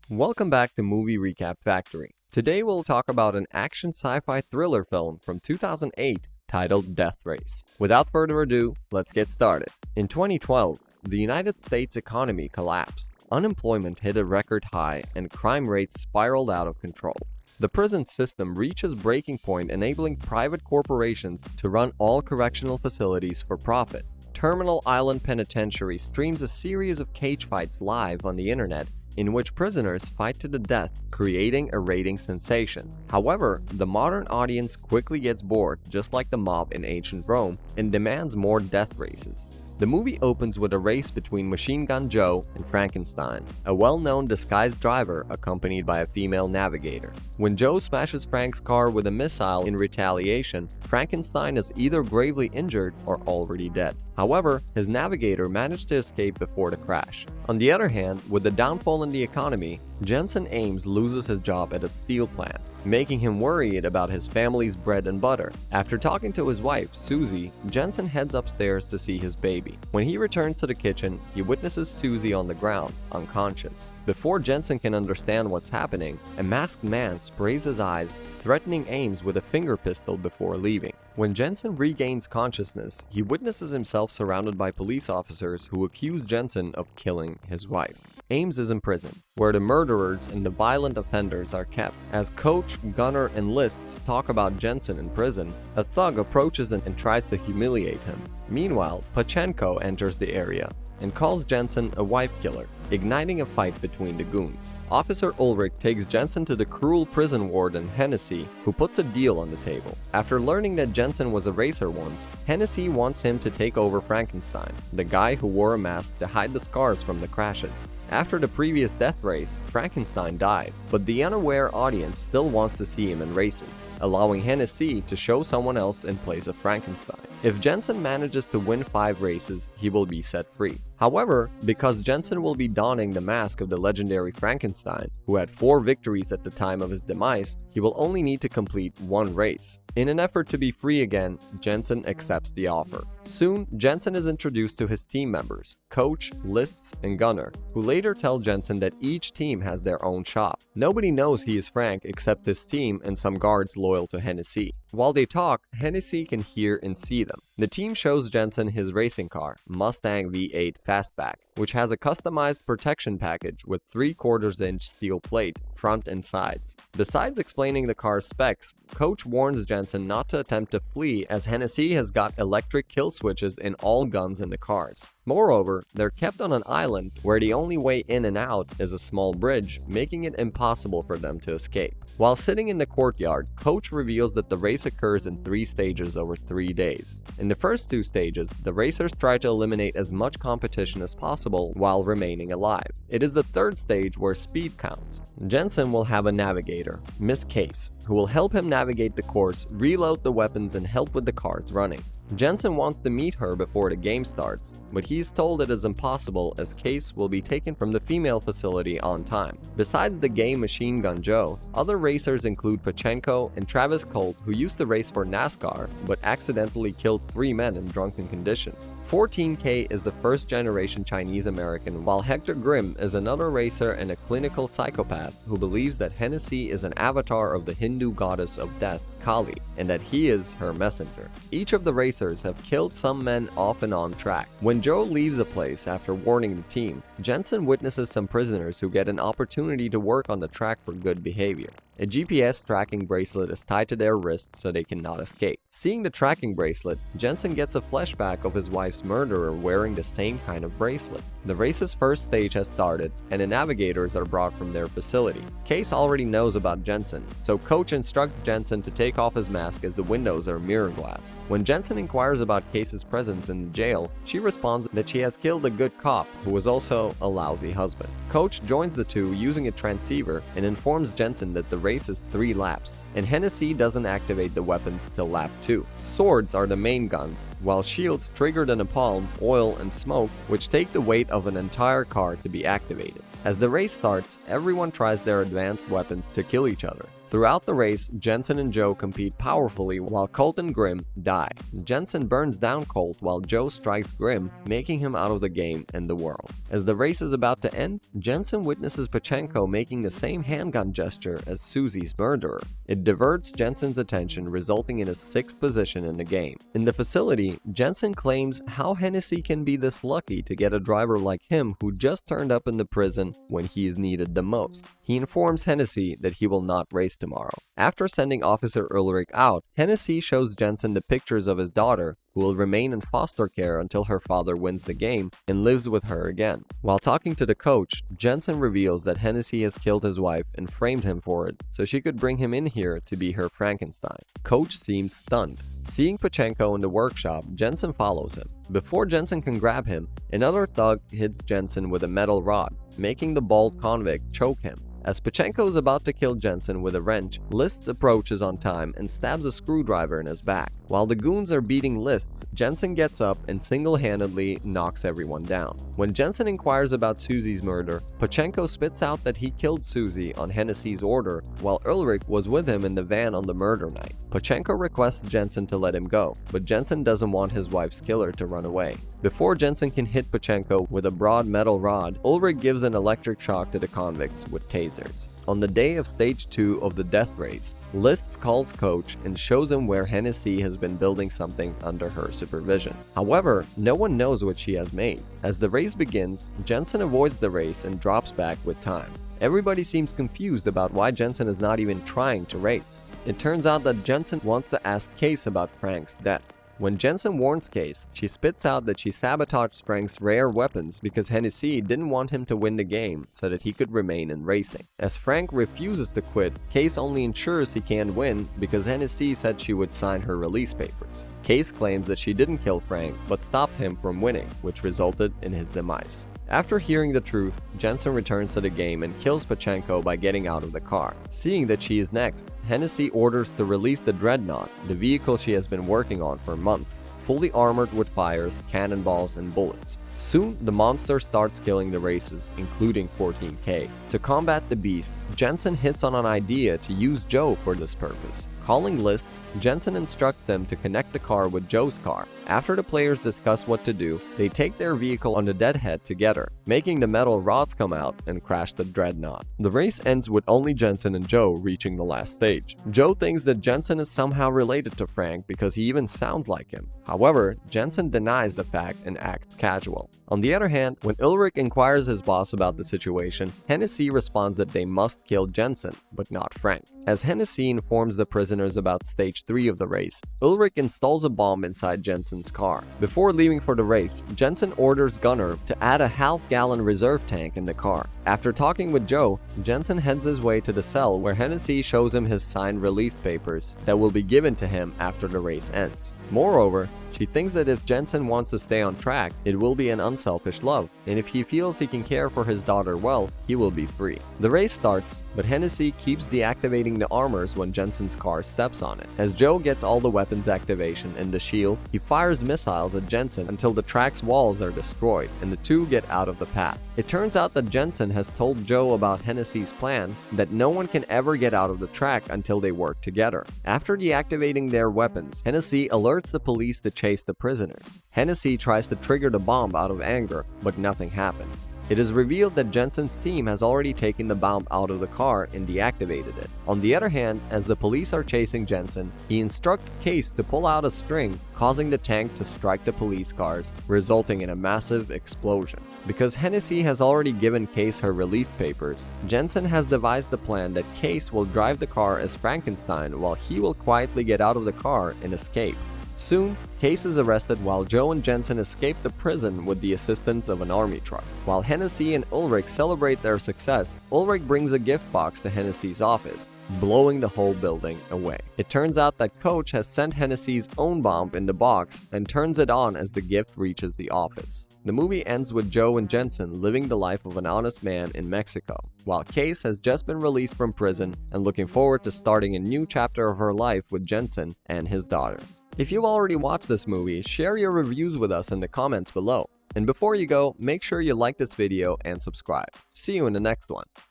Welcome back to Movie Recap Factory. Today we'll talk about an action sci-fi thriller film from 2008 titled Death Race. Without further ado, let's get started. In 2012, the United States economy collapsed. Unemployment hit a record high and crime rates spiraled out of control. The prison system reaches breaking point, enabling private corporations to run all correctional facilities for profit. Terminal Island Penitentiary streams a series of cage fights live on the internet in which prisoners fight to the death, creating a rating sensation. However, the modern audience quickly gets bored, just like the mob in ancient Rome, and demands more death races. The movie opens with a race between Machine Gun Joe and Frankenstein, a well-known disguised driver accompanied by a female navigator. When Joe smashes Frank's car with a missile in retaliation, Frankenstein is either gravely injured or already dead. However, his navigator managed to escape before the crash. On the other hand, with the downfall in the economy, Jensen Ames loses his job at a steel plant, making him worried about his family's bread and butter. After talking to his wife, Susie, Jensen heads upstairs to see his baby. When he returns to the kitchen, he witnesses Susie on the ground, unconscious. Before Jensen can understand what's happening, a masked man sprays his eyes, threatening Ames with a finger pistol before leaving. When Jensen regains consciousness, he witnesses himself surrounded by police officers who accuse Jensen of killing his wife. Ames is in prison, where the murderers and the violent offenders are kept. As Coach, Gunner, and Lists talk about Jensen in prison, a thug approaches and tries to humiliate him. Meanwhile, Pachenko enters the area and calls Jensen a wife killer, igniting a fight between the goons. Officer Ulrich takes Jensen to the cruel prison warden Hennessey, who puts a deal on the table. After learning that Jensen was a racer once, Hennessey wants him to take over Frankenstein, the guy who wore a mask to hide the scars from the crashes. After the previous death race, Frankenstein died, but the unaware audience still wants to see him in races, allowing Hennessey to show someone else in place of Frankenstein. If Jensen manages to win 5 races, he will be set free. However, because Jensen will be donning the mask of the legendary Frankenstein, who had 4 victories at the time of his demise, he will only need to complete 1 race. In an effort to be free again, Jensen accepts the offer. Soon, Jensen is introduced to his team members, Coach, Lists, and Gunner, who later tell Jensen that each team has their own shop. Nobody knows he is Frank except his team and some guards loyal to Hennessey. While they talk, Hennessey can hear and see them. The team shows Jensen his racing car, Mustang V8 Fastback, which has a customized protection package with 3/4-inch steel plate, front and sides. Besides explaining the car's specs, Coach warns Jensen not to attempt to flee, as Hennessey has got electric kill switches in all guns in the cars. Moreover, they're kept on an island where the only way in and out is a small bridge, making it impossible for them to escape. While sitting in the courtyard, Coach reveals that the race occurs in 3 stages over 3 days. In the first 2 stages, the racers try to eliminate as much competition as possible while remaining alive. It is the 3rd stage where speed counts. Jensen will have a navigator, Miss Case, who will help him navigate the course, reload the weapons, and help with the cars running. Jensen wants to meet her before the game starts, but he's told it is impossible as Case will be taken from the female facility on time. Besides the gay Machine Gun Joe, other racers include Pachenko and Travis Colt, who used to race for NASCAR but accidentally killed 3 men in drunken condition. 14K is the first-generation Chinese American, while Hector Grimm is another racer and a clinical psychopath who believes that Hennessey is an avatar of the Hindu goddess of death, Kali, and that he is her messenger. Each of the racers have killed some men off and on track. When Joe leaves a place after warning the team, Jensen witnesses some prisoners who get an opportunity to work on the track for good behavior. A GPS tracking bracelet is tied to their wrists so they cannot escape. Seeing the tracking bracelet, Jensen gets a flashback of his wife's murderer wearing the same kind of bracelet. The race's first stage has started, and the navigators are brought from their facility. Case already knows about Jensen, so Coach instructs Jensen to take off his mask as the windows are mirror glass. When Jensen inquires about Case's presence in the jail, she responds that she has killed a good cop who was also a lousy husband. Coach joins the two using a transceiver and informs Jensen that the race is 3 laps, and Hennessey doesn't activate the weapons till lap 2. Swords are the main guns, while shields trigger the napalm, oil, and smoke, which take the weight of an entire car to be activated. As the race starts, everyone tries their advanced weapons to kill each other. Throughout the race, Jensen and Joe compete powerfully while Colt and Grim die. Jensen burns down Colt while Joe strikes Grim, making him out of the game and the world. As the race is about to end, Jensen witnesses Pachenko making the same handgun gesture as Susie's murderer. It diverts Jensen's attention, resulting in his 6th position in the game. In the facility, Jensen claims how Hennessey can be this lucky to get a driver like him who just turned up in the prison when he is needed the most. He informs Hennessey that he will not race tomorrow. After sending Officer Ulrich out, Hennessey shows Jensen the pictures of his daughter, who will remain in foster care until her father wins the game and lives with her again. While talking to the coach, Jensen reveals that Hennessey has killed his wife and framed him for it so she could bring him in here to be her Frankenstein. Coach seems stunned. Seeing Pachenko in the workshop, Jensen follows him. Before Jensen can grab him, another thug hits Jensen with a metal rod, making the bald convict choke him. As Pachenko is about to kill Jensen with a wrench, Lists approaches on time and stabs a screwdriver in his back. While the goons are beating Lists, Jensen gets up and single-handedly knocks everyone down. When Jensen inquires about Susie's murder, Pachenko spits out that he killed Susie on Hennessey's order while Ulrich was with him in the van on the murder night. Pachenko requests Jensen to let him go, but Jensen doesn't want his wife's killer to run away. Before Jensen can hit Pachenko with a broad metal rod, Ulrich gives an electric shock to the convicts with tasers. On the day of Stage 2 of the death race, Lists calls Coach and shows him where Hennessey has been building something under her supervision. However, no one knows what she has made. As the race begins, Jensen avoids the race and drops back with time. Everybody seems confused about why Jensen is not even trying to race. It turns out that Jensen wants to ask Case about Frank's death. When Jensen warns Case, she spits out that she sabotaged Frank's rare weapons because Hennessey didn't want him to win the game so that he could remain in racing. As Frank refuses to quit, Case only ensures he can win because Hennessey said she would sign her release papers. Case claims that she didn't kill Frank but stopped him from winning, which resulted in his demise. After hearing the truth, Jensen returns to the game and kills Pachenko by getting out of the car. Seeing that she is next, Hennessey orders to release the Dreadnought, the vehicle she has been working on for months, fully armored with fires, cannonballs, and bullets. Soon, the monster starts killing the races, including 14K. To combat the beast, Jensen hits on an idea to use Joe for this purpose. Calling Lists, Jensen instructs them to connect the car with Joe's car. After the players discuss what to do, they take their vehicle on the deadhead together, making the metal rods come out and crash the Dreadnought. The race ends with only Jensen and Joe reaching the last stage. Joe thinks that Jensen is somehow related to Frank because he even sounds like him. However, Jensen denies the fact and acts casual. On the other hand, when Ulrich inquires his boss about the situation, Hennessey responds that they must kill Jensen, but not Frank. As Hennessey informs the prisoners about Stage 3 of the race, Ulrich installs a bomb inside Jensen's car. Before leaving for the race, Jensen orders Gunnar to add a half-gallon reserve tank in the car. After talking with Joe, Jensen heads his way to the cell where Hennessey shows him his signed release papers that will be given to him after the race ends. Moreover, she thinks that if Jensen wants to stay on track, it will be an unselfish love, and if he feels he can care for his daughter well, he will be free. The race starts, but Hennessey keeps deactivating the armors when Jensen's car steps on it. As Joe gets all the weapons activation and the shield, he fires missiles at Jensen until the track's walls are destroyed and the two get out of the path. It turns out that Jensen has told Joe about Hennessey's plans that no one can ever get out of the track until they work together. After deactivating their weapons, Hennessey alerts the police to chase the prisoners. Hennessey tries to trigger the bomb out of anger, but nothing happens. It is revealed that Jensen's team has already taken the bomb out of the car and deactivated it. On the other hand, as the police are chasing Jensen, he instructs Case to pull out a string, causing the tank to strike the police cars, resulting in a massive explosion. Because Hennessey has already given Case her release papers, Jensen has devised the plan that Case will drive the car as Frankenstein while he will quietly get out of the car and escape. Soon, Case is arrested while Joe and Jensen escape the prison with the assistance of an army truck. While Hennessey and Ulrich celebrate their success, Ulrich brings a gift box to Hennessey's office, blowing the whole building away. It turns out that Coach has sent Hennessey's own bomb in the box and turns it on as the gift reaches the office. The movie ends with Joe and Jensen living the life of an honest man in Mexico, while Case has just been released from prison and looking forward to starting a new chapter of her life with Jensen and his daughter. If you already watched this movie, share your reviews with us in the comments below. And before you go, make sure you like this video and subscribe. See you in the next one.